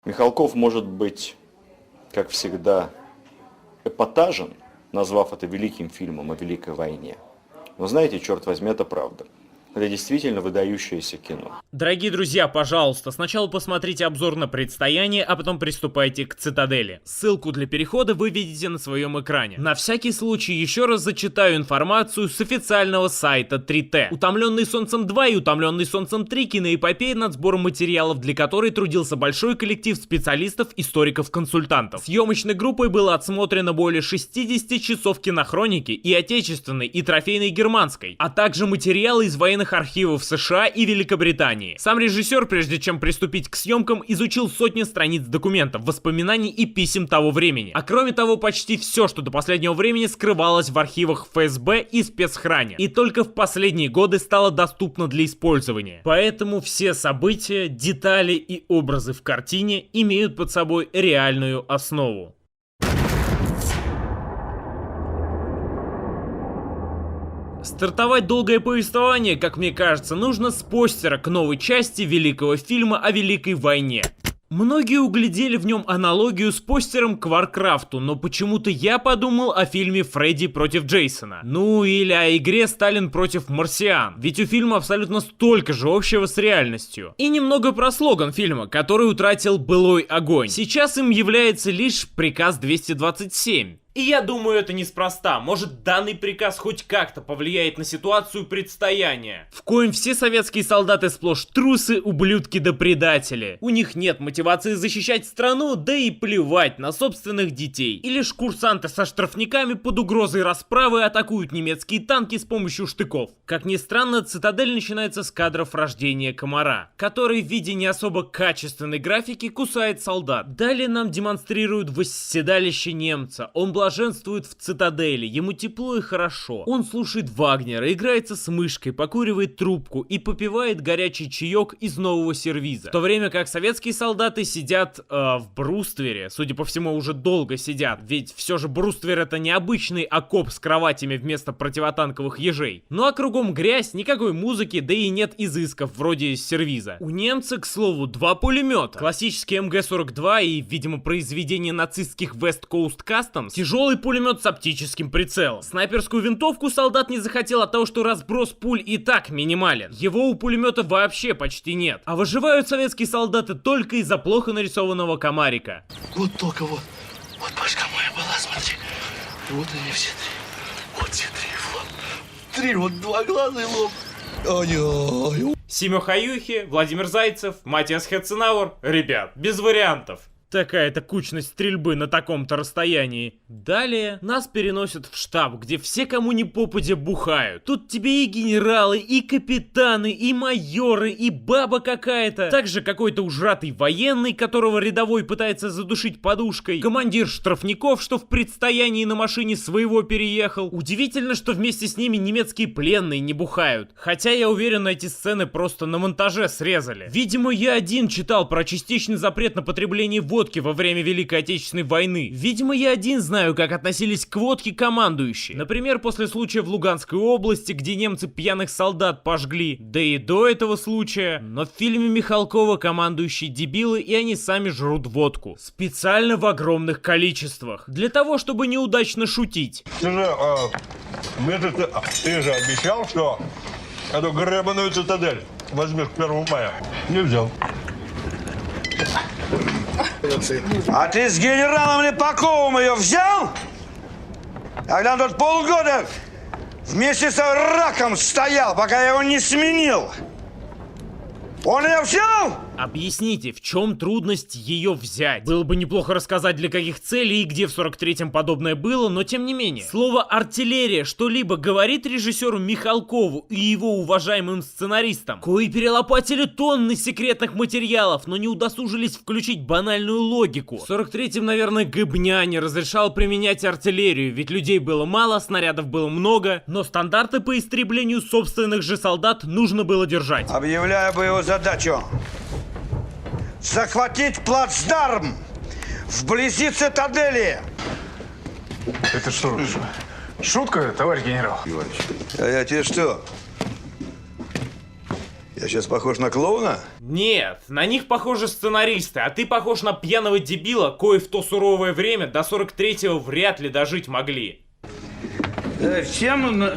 Михалков может быть, как всегда, эпатажен, назвав это великим фильмом о Великой войне. Но знаете, черт возьми, это правда. Это действительно выдающееся кино. Дорогие друзья, пожалуйста, сначала посмотрите обзор на «Предстояние», а потом приступайте к «Цитадели». Ссылку для перехода вы видите на своем экране. На всякий случай еще раз зачитаю информацию с официального сайта 3T. «Утомленный солнцем 2» и «Утомленный солнцем 3» киноэпопея над сбором материалов, для которой трудился большой коллектив специалистов, историков, консультантов. Съемочной группой было отсмотрено более 60 часов кинохроники и отечественной, и трофейной германской, а также материалы из военных архивов США и Великобритании. Сам режиссер, прежде чем приступить к съемкам, изучил сотни страниц документов, воспоминаний и писем того времени. А кроме того, почти все, что до последнего времени скрывалось в архивах ФСБ и спецхране, и только в последние годы стало доступно для использования. Поэтому все события, детали и образы в картине имеют под собой реальную основу. Стартовать долгое повествование, как мне кажется, нужно с постера к новой части великого фильма о Великой войне. Многие углядели в нем аналогию с постером к Варкрафту, но почему-то я подумал о фильме «Фредди против Джейсона». Ну или о игре «Сталин против Марсиан», ведь у фильма абсолютно столько же общего с реальностью. И немного про слоган фильма, который утратил былой огонь. Сейчас им является лишь приказ 227. И я думаю, это неспроста. Может, данный приказ хоть как-то повлияет на ситуацию предстояния, в коем все советские солдаты сплошь трусы, ублюдки да предатели. У них нет мотивации защищать страну, да и плевать на собственных детей. И лишь курсанты со штрафниками под угрозой расправы атакуют немецкие танки с помощью штыков. Как ни странно, «Цитадель» начинается с кадров рождения комара, который в виде не особо качественной графики кусает солдат. Далее нам демонстрируют восседалище немца. Он блаженствует в цитадели, ему тепло и хорошо. Он слушает Вагнера, играется с мышкой, покуривает трубку и попивает горячий чаек из нового сервиза. В то время как советские солдаты сидят в бруствере, судя по всему, уже долго сидят, ведь все же бруствер — это необычный окоп с кроватями вместо противотанковых ежей. Ну а кругом грязь, никакой музыки, да и нет изысков вроде сервиза. У немца, к слову, 2 пулемета. Классический МГ-42 и, видимо, произведение нацистских West Coast Customs. Тяжелый пулемет с оптическим прицелом. Снайперскую винтовку солдат не захотел от того, что разброс пуль и так минимален. Его у пулемета вообще почти нет. А выживают советские солдаты только из-за плохо нарисованного комарика. Вот только вот башка моя была, смотри. Вот они все 3. Вот все 3. Вот 3, вот 2 глаза и лоб. Ой-ой-ой. Симё Хаюхи, Владимир Зайцев, Матиас Хетценауэр. Ребят, без вариантов. Такая-то кучность стрельбы на таком-то расстоянии. Далее нас переносят в штаб, где все кому ни попадя бухают. Тут тебе и генералы, и капитаны, и майоры, и баба какая-то. Также какой-то ужратый военный, которого рядовой пытается задушить подушкой. Командир штрафников, что в предстоянии на машине своего переехал. Удивительно, что вместе с ними немецкие пленные не бухают. Хотя я уверен, эти сцены просто на монтаже срезали. Видимо, я один читал про частичный запрет на потребление водки во время Великой Отечественной войны. Видимо, я один знаю, как относились к водке командующие. Например, после случая в Луганской области, где немцы пьяных солдат пожгли. Да и до этого случая. Но в фильме Михалкова командующие дебилы, и они сами жрут водку. Специально в огромных количествах. Для того, чтобы неудачно шутить. Ты же обещал, что эту гребаную цитадель возьмешь к 1 мая. Не взял. А ты с генералом Лепаковым ее взял? Когда он тут полгода вместе с раком стоял, пока я его не сменил. Он ее взял? Объясните, в чем трудность ее взять? Было бы неплохо рассказать, для каких целей и где в 43-м подобное было, но тем не менее. Слово «артиллерия» что-либо говорит режиссеру Михалкову и его уважаемым сценаристам, кои перелопатили тонны секретных материалов, но не удосужились включить банальную логику. В 43-м, наверное, Гыбня не разрешал применять артиллерию, ведь людей было мало, снарядов было много, но стандарты по истреблению собственных же солдат нужно было держать. Объявляю боевую задачу. Захватить плацдарм вблизи цитадели. Это что, шутка, товарищ генерал? А я тебе что? Я сейчас похож на клоуна? Нет, на них похожи сценаристы, а ты похож на пьяного дебила, кое в то суровое время до 43-го вряд ли дожить могли. Всем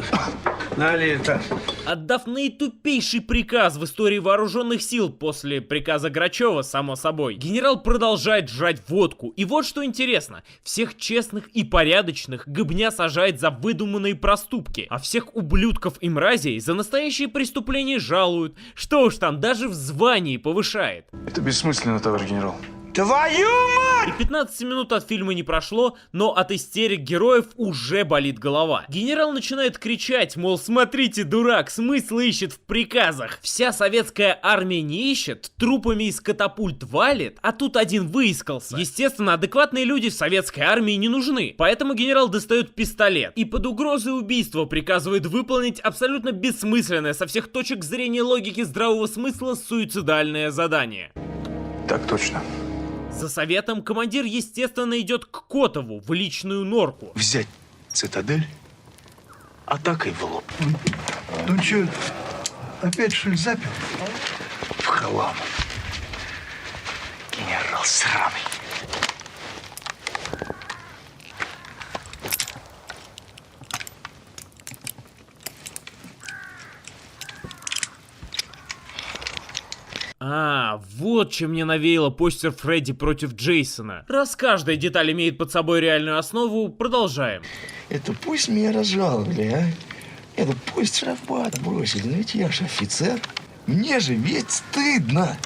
налито. Отдав наитупейший приказ в истории вооруженных сил после приказа Грачева, само собой, генерал продолжает жрать водку. И вот что интересно, всех честных и порядочных Гыбня сажает за выдуманные проступки, а всех ублюдков и мразей за настоящие преступления жалуют. Что уж там, даже в звании повышает. Это бессмысленно, товарищ генерал. Твою мать! И 15 минут от фильма не прошло, но от истерик героев уже болит голова. Генерал начинает кричать, мол, смотрите, дурак, смысл ищет в приказах. Вся советская армия не ищет, трупами из катапульт валит, а тут один выискался. Естественно, адекватные люди в советской армии не нужны, поэтому генерал достает пистолет и под угрозой убийства приказывает выполнить абсолютно бессмысленное со всех точек зрения логики здравого смысла суицидальное задание. Так точно. За советом командир, естественно, идет к Котову в личную норку. Взять цитадель атакой в лоб. Ну чё, опять что ли запил? В хлам. Генерал сраный. Вот чем мне навеяло постер Фредди против Джейсона. Раз каждая деталь имеет под собой реальную основу, продолжаем. Это пусть меня разжаловали, а? Это пусть штрафбат бросили, но ведь я же офицер. Мне же ведь стыдно.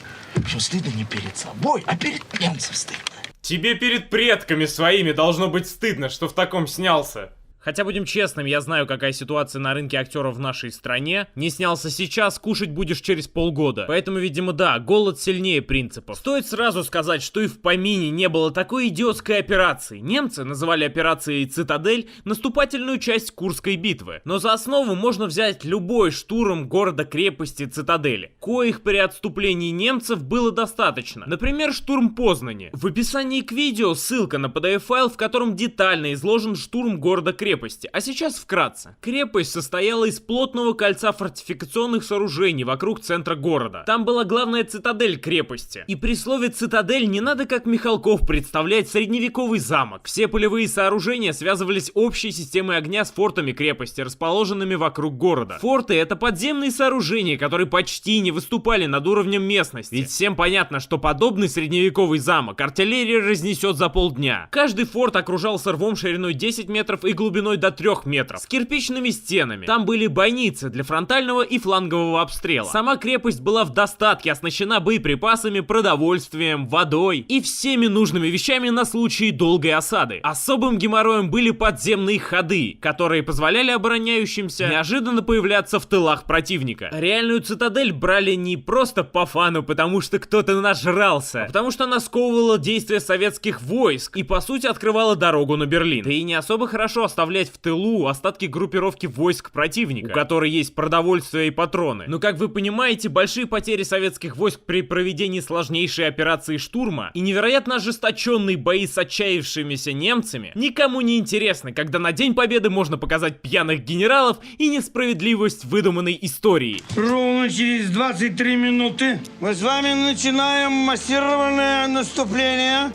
Что стыдно не перед собой, а перед немцем стыдно. Тебе перед предками своими должно быть стыдно, что в таком снялся. Хотя, будем честными, я знаю, какая ситуация на рынке актеров в нашей стране. Не снялся сейчас, кушать будешь через полгода. Поэтому, видимо, да, голод сильнее принципа. Стоит сразу сказать, что и в помине не было такой идиотской операции. Немцы называли операцией «Цитадель» наступательную часть Курской битвы. Но за основу можно взять любой штурм города-крепости Цитадели, коих при отступлении немцев было достаточно. Например, штурм Познани. В описании к видео ссылка на PDF-файл, в котором детально изложен штурм города-крепости. А сейчас вкратце. Крепость состояла из плотного кольца фортификационных сооружений вокруг центра города. Там была главная цитадель крепости. И при слове «цитадель» не надо, как Михалков, представлять средневековый замок. Все полевые сооружения связывались общей системой огня с фортами крепости, расположенными вокруг города. Форты — это подземные сооружения, которые почти не выступали над уровнем местности. Ведь всем понятно, что подобный средневековый замок артиллерия разнесет за полдня. Каждый форт окружался рвом шириной 10 метров и глубиной до 3 метров, с кирпичными стенами. Там были бойницы для фронтального и флангового обстрела. Сама крепость была в достатке оснащена боеприпасами, продовольствием, водой и всеми нужными вещами на случай долгой осады. Особым геморроем были подземные ходы, которые позволяли обороняющимся неожиданно появляться в тылах противника. Реальную цитадель брали не просто по фану, потому что кто-то нажрался, а потому что она сковывала действия советских войск и по сути открывала дорогу на Берлин. Да и не особо хорошо оставлять в тылу остатки группировки войск противника, у которой есть продовольствие и патроны. Но, как вы понимаете, большие потери советских войск при проведении сложнейшей операции штурма и невероятно ожесточенные бои с отчаявшимися немцами никому не интересны, когда на День Победы можно показать пьяных генералов и несправедливость выдуманной истории. Ровно через 23 минуты мы с вами начинаем массированное наступление.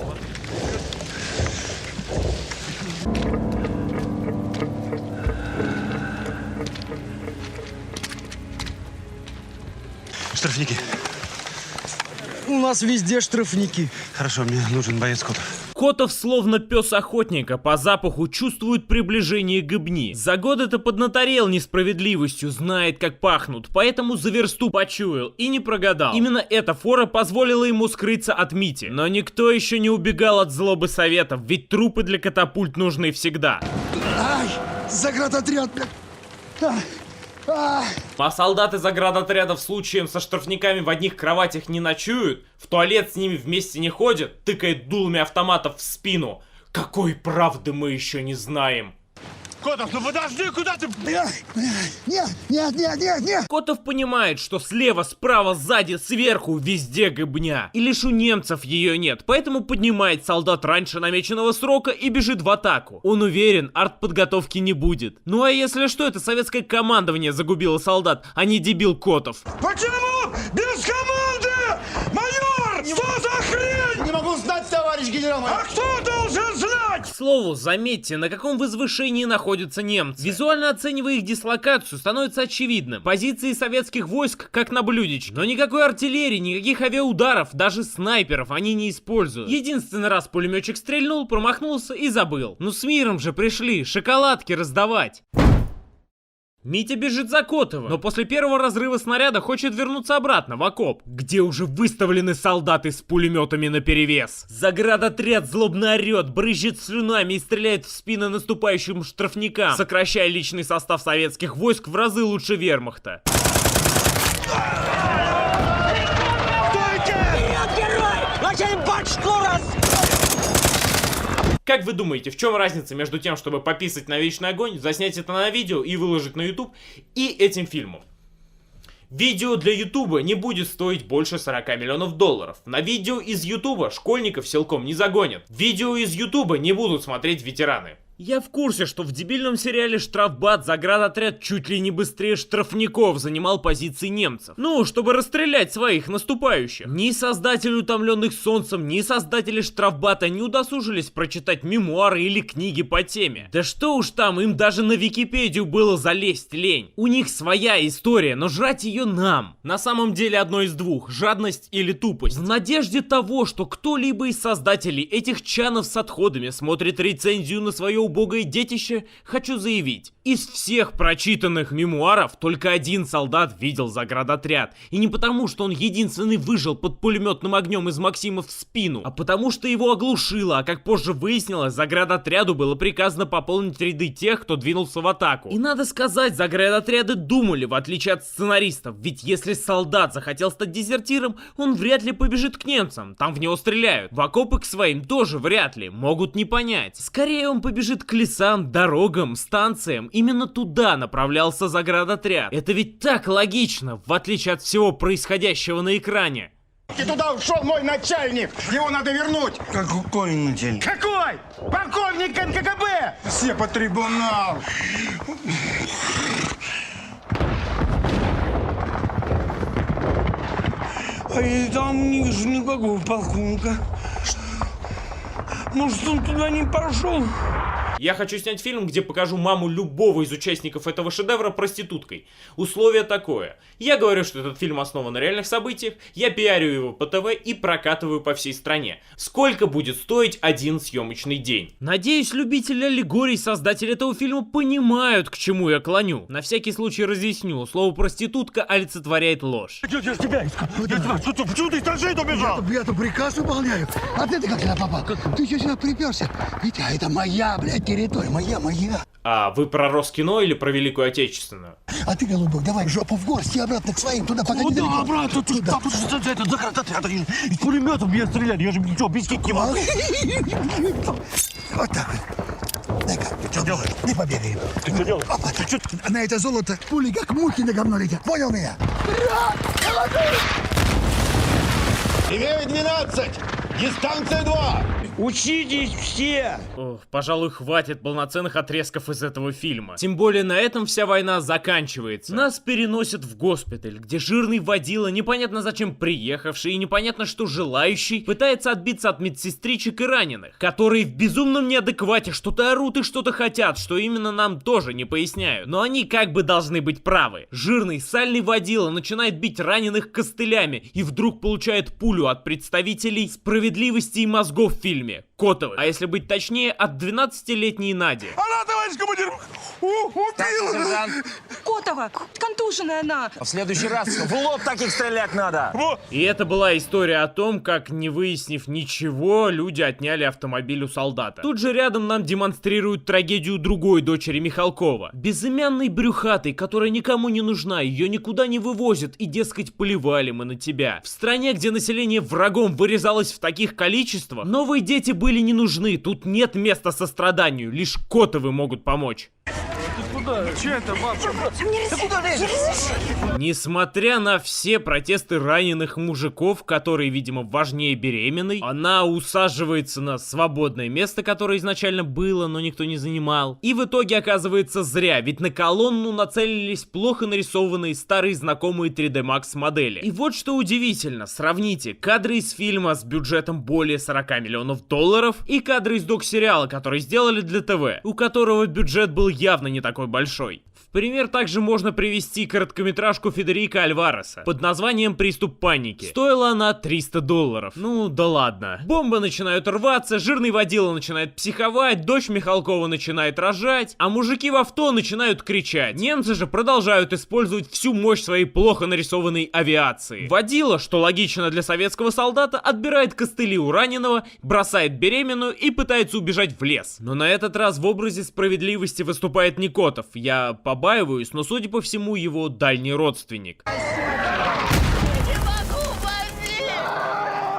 Штрафники. У нас везде штрафники. Хорошо, мне нужен боец Котов. Котов, словно пес охотника, по запаху чувствует приближение Гыбни. За год это поднаторел несправедливостью, знает, как пахнут, поэтому за версту почуял и не прогадал. Именно эта фора позволила ему скрыться от Мити. Но никто еще не убегал от злобы советов, ведь трупы для катапульт нужны всегда. Ай, заградотряд, блядь. А солдаты заградотрядов случаем со штрафниками в одних кроватях не ночуют, в туалет с ними вместе не ходят, тыкает дулами автоматов в спину. Какой правды мы еще не знаем. Котов, ну подожди, куда ты? Нет. Котов понимает, что слева, справа, сзади, сверху, везде Гыбня. И лишь у немцев ее нет, поэтому поднимает солдат раньше намеченного срока и бежит в атаку. Он уверен, артподготовки не будет. Ну а если что, это советское командование загубило солдат, а не дебил Котов. Почему без команды товарищ генерал-майор. А кто должен знать? К слову, заметьте, на каком возвышении находятся немцы. Визуально оценивая их дислокацию, становится очевидным. Позиции советских войск как на блюдечке. Но никакой артиллерии, никаких авиаударов, даже снайперов они не используют. Единственный раз пулеметчик стрельнул, промахнулся и забыл. Ну с миром же пришли, шоколадки раздавать. Митя бежит за Котовым, но после первого разрыва снаряда хочет вернуться обратно в окоп, где уже выставлены солдаты с пулеметами наперевес. Заградотряд злобно орет, брызжет слюнами и стреляет в спины наступающим штрафникам, сокращая личный состав советских войск в разы лучше вермахта. Как вы думаете, в чем разница между тем, чтобы пописать на вечный огонь, заснять это на видео и выложить на YouTube, и этим фильмом? Видео для YouTube не будет стоить больше 40 миллионов долларов. На видео из YouTube школьников силком не загонят. Видео из YouTube не будут смотреть ветераны. Я в курсе, что в дебильном сериале «Штрафбат» заградотряд чуть ли не быстрее штрафников занимал позиции немцев. Ну, чтобы расстрелять своих наступающих. Ни создатели «Утомленных солнцем», ни создатели «Штрафбата» не удосужились прочитать мемуары или книги по теме. Да что уж там, им даже на Википедию было залезть лень. У них своя история, но жрать ее нам. На самом деле одно из двух: жадность или тупость. В надежде того, что кто-либо из создателей этих чанов с отходами смотрит рецензию на свое убогое детище, хочу заявить: из всех прочитанных мемуаров только один солдат видел заградотряд. И не потому, что он единственный выжил под пулеметным огнем из Максима в спину, а потому что его оглушило, а как позже выяснилось, заградотряду было приказано пополнить ряды тех, кто двинулся в атаку. И надо сказать, заградотряды думали, в отличие от сценаристов, ведь если солдат захотел стать дезертиром, он вряд ли побежит к немцам, там в него стреляют. В окопы к своим тоже вряд ли, могут не понять. Скорее он побежит к лесам, дорогам, станциям. Именно туда направлялся заградотряд. Это ведь так логично, в отличие от всего происходящего на экране. И туда ушел мой начальник. Его надо вернуть. Какой начальник? Какой? Полковник НКГБ. Все по трибунал. А я там не вижу никакого полковника. Может, он туда не пошел? Я хочу снять фильм, где покажу маму любого из участников этого шедевра проституткой. Условие такое: я говорю, что этот фильм основан на реальных событиях, я пиарю его по ТВ и прокатываю по всей стране. Сколько будет стоить один съемочный день? Надеюсь, любители аллегорий, создатели этого фильма понимают, к чему я клоню. На всякий случай разъясню: слово проститутка олицетворяет ложь. Я тебя искал. Почему ты из траншеи убежал? Я-то приказ выполняю. А ты как сюда попал? Ты что сюда приперся? Витя, это моя, блядь, территория. Моя. А вы про Роскино или про Великую Отечественную? А ты, голубок, давай жопу в горсть и обратно к своим. Туда, пока не далеко. Обратно, Туда. это заградотряд. Из пулемета меня стреляли. Я же ничего, объяснить не могу. Вот так вот. Дай-ка. Что делаешь? Не побегаем. Ты что делаешь? Опа, на это золото пули как мухи на говно летят. Понял меня? 9-12. Дистанция 2. Учитесь все! Ох, пожалуй, хватит полноценных отрезков из этого фильма. Тем более на этом вся война заканчивается. Нас переносят в госпиталь, где жирный водила, непонятно зачем приехавший и непонятно что желающий, пытается отбиться от медсестричек и раненых, которые в безумном неадеквате что-то орут и что-то хотят, что именно нам тоже не поясняют. Но они как бы должны быть правы. Жирный сальный водила начинает бить раненых костылями и вдруг получает пулю от представителей справедливости и мозгов в фильме. Котовых. А если быть точнее, от 12-летней Нади. Она, товарищ командир, убила! Котова, контуженная она. В следующий раз в лоб таких стрелять надо. И это была история о том, как, не выяснив ничего, люди отняли автомобиль у солдата. Тут же рядом нам демонстрируют трагедию другой дочери Михалкова. Безымянной брюхатой, которая никому не нужна, ее никуда не вывозят, и, дескать, поливали мы на тебя. В стране, где население врагом вырезалось в таких количествах, новые дети были не нужны, тут нет места состраданию, лишь Котовы могут помочь. Куда? Несмотря на все протесты раненых мужиков, которые, видимо, важнее беременной, она усаживается на свободное место, которое изначально было, но никто не занимал. И в итоге оказывается зря, ведь на колонну нацелились плохо нарисованные старые знакомые 3D Max модели. И вот что удивительно, сравните кадры из фильма с бюджетом более 40 миллионов долларов и кадры из док-сериала, который сделали для ТВ, у которого бюджет был явно не такой большой. В пример также можно привести короткометражку Федерико Альвареса под названием «Приступ паники». Стоила она $300. Ну да ладно. Бомбы начинают рваться, жирный водила начинает психовать, дочь Михалкова начинает рожать, а мужики в авто начинают кричать. Немцы же продолжают использовать всю мощь своей плохо нарисованной авиации. Водила, что логично для советского солдата, отбирает костыли у раненого, бросает беременную и пытается убежать в лес. Но на этот раз в образе справедливости выступает не Котов. Я побаиваюсь, но судя по всему его дальний родственник.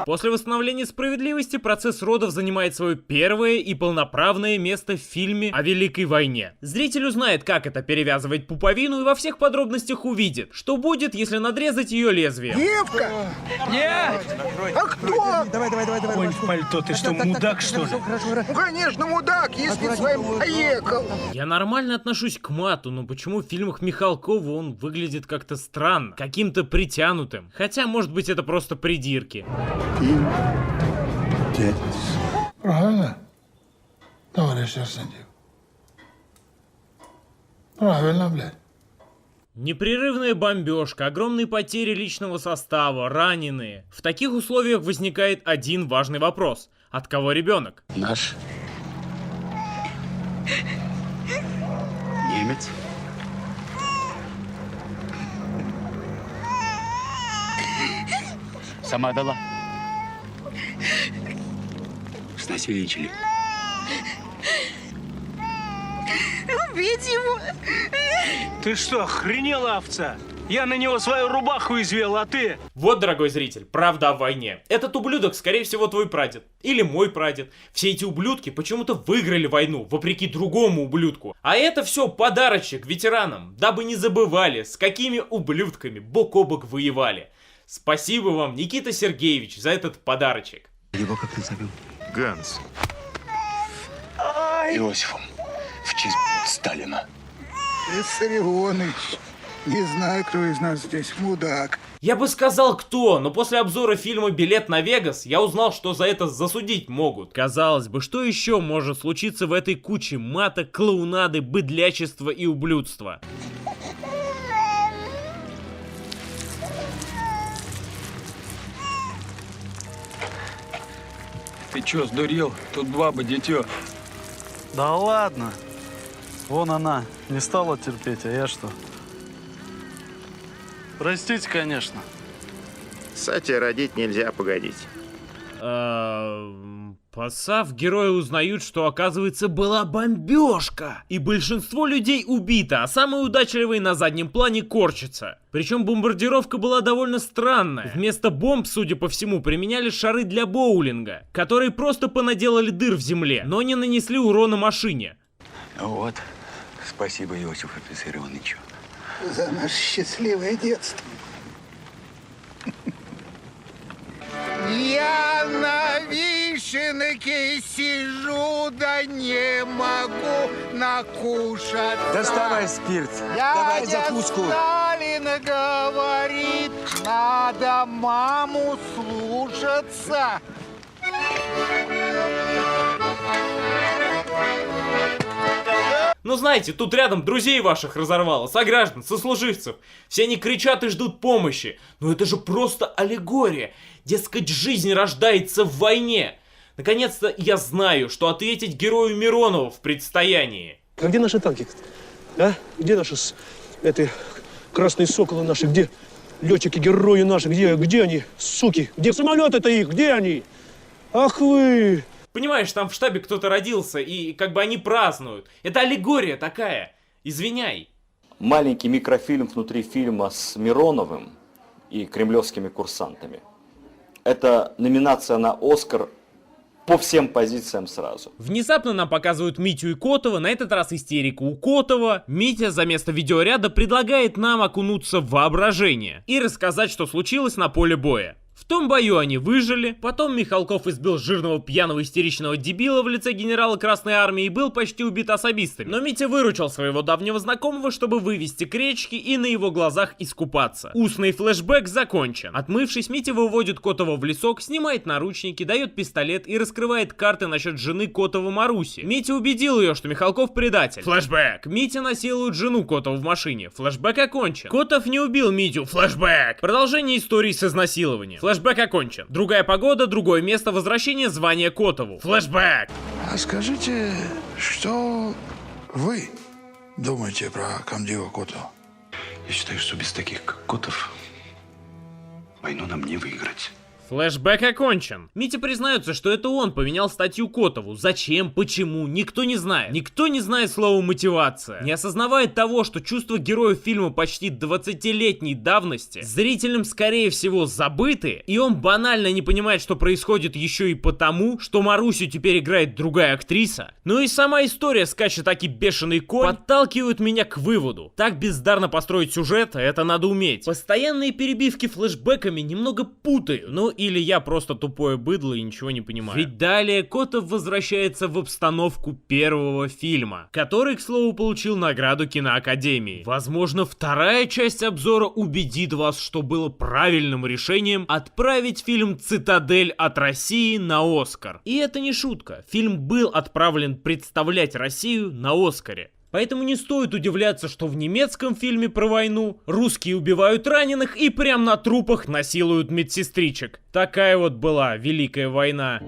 После восстановления справедливости процесс родов занимает свое первое и полноправное место в фильме о Великой войне. Зритель узнает, как это перевязывать пуповину, и во всех подробностях увидит, что будет, если надрезать ее лезвием. Девка! Нет! А кто? Давай. Ой, в пальто, ты что, мудак, что ли? Ну, конечно, мудак, если своим поехал. Я нормально отношусь к мату, но почему в фильмах Михалкова он выглядит как-то странно, каким-то притянутым? Хотя, может быть, это просто придирки. Правильно, товарищ Арсентьев? Правильно, блядь. Непрерывная бомбежка, огромные потери личного состава, раненые. В таких условиях возникает один важный вопрос. От кого ребенок? Наш. Немец. Сама дала. Снасильничали. Убить его! Ты что, охренела, овца? Я на него свою рубаху извел, а ты? Вот, дорогой зритель, правда о войне. Этот ублюдок, скорее всего, твой прадед. Или мой прадед. Все эти ублюдки почему-то выиграли войну, вопреки другому ублюдку. А это все подарочек ветеранам, дабы не забывали, с какими ублюдками бок о бок воевали. Спасибо вам, Никита Сергеевич, за этот подарочек. Его как назовем? Ганс. Иосифом. В честь Сталина. Виссарионович, не знаю, кто из нас здесь мудак. Я бы сказал, кто, но после обзора фильма «Билет на Вегас» я узнал, что за это засудить могут. Казалось бы, что еще может случиться в этой куче мата, клоунады, быдлячества и ублюдства? Ты чё, сдурел? Тут баба, дитё. Да ладно. Вон она. Не стала терпеть, а я что? Простите, конечно. Кстати, родить нельзя, погодить. Посав, герои узнают, что, оказывается, была бомбежка. И большинство людей убито, а самые удачливые на заднем плане корчатся. Причем бомбардировка была довольно странная. Вместо бомб, судя по всему, применяли шары для боулинга, которые просто понаделали дыр в земле, но не нанесли урона машине. Вот. Спасибо, Иосиф Виссарионович. За наше счастливое детство. Я на вишенке сижу, да не могу накушать. Доставай спирт. Давай закуску. Сталин говорит, надо маму слушаться. Ну знаете, тут рядом друзей ваших разорвало, сограждан, сослуживцев. Все они кричат и ждут помощи. Но это же просто аллегория. Дескать, жизнь рождается в войне. Наконец-то я знаю, что ответить герою Миронову в предстоянии. А где наши танки? А? Где наши красные соколы наши? Где летчики-герои наши? Где они, суки? Где самолеты-то их? Где они? Ах вы! Понимаешь, там в штабе кто-то родился, и как бы они празднуют. Это аллегория такая. Извиняй. Маленький микрофильм внутри фильма с Мироновым и кремлевскими курсантами. Это номинация на «Оскар» по всем позициям сразу. Внезапно нам показывают Митю и Котова, на этот раз истерика у Котова. Митя за место видеоряда предлагает нам окунуться в воображение и рассказать, что случилось на поле боя. В том бою они выжили, потом Михалков избил жирного пьяного истеричного дебила в лице генерала Красной Армии и был почти убит особистами. Но Митя выручил своего давнего знакомого, чтобы вывести к речке и на его глазах искупаться. Устный флешбэк закончен. Отмывшись, Митя выводит Котова в лесок, снимает наручники, дает пистолет и раскрывает карты насчет жены Котова Маруси. Митя убедил ее, что Михалков предатель. Флешбэк. Митя насилует жену Котова в машине. Флешбэк окончен. Котов не убил Митю. Флешбэк. Продолжение истории с изнасилованием. Флешбэк окончен. Другая погода, другое место, возвращение звания Котову. Флешбэк. А скажите, что вы думаете про комдива Котова? Я считаю, что без таких, как Котов, войну нам не выиграть. Флэшбэк окончен. Митя признается, что это он поменял статью Котову. Зачем, почему, никто не знает. Никто не знает слова мотивация. Не осознавает того, что чувства героев фильма почти 20-летней давности зрителям скорее всего забыты, и он банально не понимает, что происходит еще и потому, что Марусю теперь играет другая актриса. Ну и сама история скачет таки бешеный конь подталкивает меня к выводу. Так бездарно построить сюжет, это надо уметь. Постоянные перебивки флешбэками немного путаю, ну или я просто тупое быдло и ничего не понимаю. Ведь далее Котов возвращается в обстановку первого фильма, который, к слову, получил награду киноакадемии. Возможно, вторая часть обзора убедит вас, что было правильным решением отправить фильм «Цитадель» от России на Оскар. И это не шутка. Фильм был отправлен представлять Россию на Оскаре. Поэтому не стоит удивляться, что в немецком фильме про войну русские убивают раненых и прям на трупах насилуют медсестричек. Такая вот была Великая война.